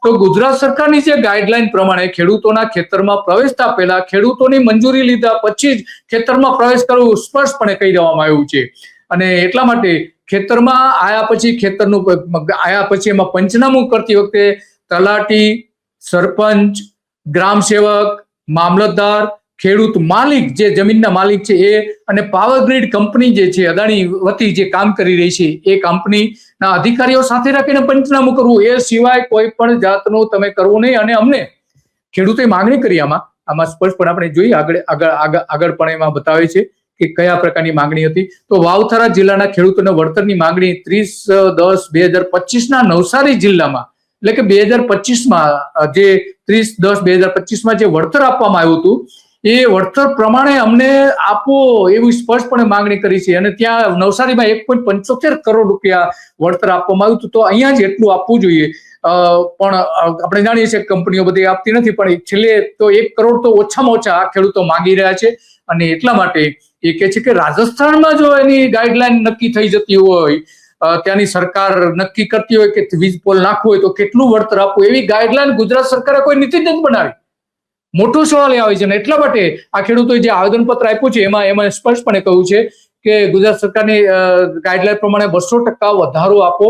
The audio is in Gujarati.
તો ગુજરાત સરકારની જે ગાઈડલાઈન પ્રમાણે ખેડૂતોના ખેતરમાં પ્રવેશતા પહેલા ખેડૂતોની મંજૂરી લીધા પછી જ ખેતરમાં પ્રવેશ કરવો સ્પષ્ટપણે કહી દેવામાં આવ્યું છે. અને એટલા માટે ખેતરમાં આયા પછી એમાં પંચનામું કરતી વખતે તલાટી, સરપંચ, ગ્રામ સેવક, મામલતદાર, ખેડૂત માલિક જે જમીનના માલિક છે એ અને પાવર ગ્રીડ કંપની જે છે અદાણી વતી જે કામ કરી રહી છે એ કંપનીના અધિકારીઓ સાથે રાખીને પંચનામું કરવું. એ સિવાય કોઈ પણ જાતનું તમે કરવું નહીં. અને અમને ખેડૂતોએ માંગણી કરી આમાં સ્પષ્ટપણે આપણે જોઈએ આગળ પણ એમાં બતાવે છે કે કયા પ્રકારની માંગણી હતી. તો વાવથરા જિલ્લાના ખેડૂતોને વળતરની માંગણી 30/10/2025 નવસારી જિલ્લામાં એટલે કે 2025માં જે 30/10/2025માં જે વળતર આપવામાં આવ્યું હતું એ વળતર પ્રમાણે અમને આપો એવી સ્પષ્ટપણે માંગણી કરી છે. અને ત્યાં નવસારીમાં 1.75 કરોડ રૂપિયા વળતર આપવામાં આવ્યું હતું. તો અહીંયા જ એટલું આપવું જોઈએ. પણ આપણે જાણીએ છીએ કંપનીઓ બધી આપતી નથી, પણ છેલ્લે તો 1 કરોડ તો ઓછામાં ઓછા આ ખેડૂતો માંગી રહ્યા છે. અને એટલા માટે એ કહે છે કે રાજસ્થાનમાં જો એની ગાઈડલાઈન નક્કી થઈ જતી હોય, ત્યાંની સરકાર નક્કી કરતી હોય કે વીજ પોલ નાખવું હોય તો કેટલું વળતર આપવું, એવી ગાઈડલાઈન ગુજરાત સરકારે કોઈ નીતિ જ નથી બનાવી. મોટો સવાલ એ આવે છે. અને એટલા માટે આ ખેડૂતોએ જે આવેદનપત્ર આપ્યું છે એમાં સ્પષ્ટપણે કહ્યું છે કે ગુજરાત સરકારની ગાઈડલાઈન પ્રમાણે 200% વધારો આપો.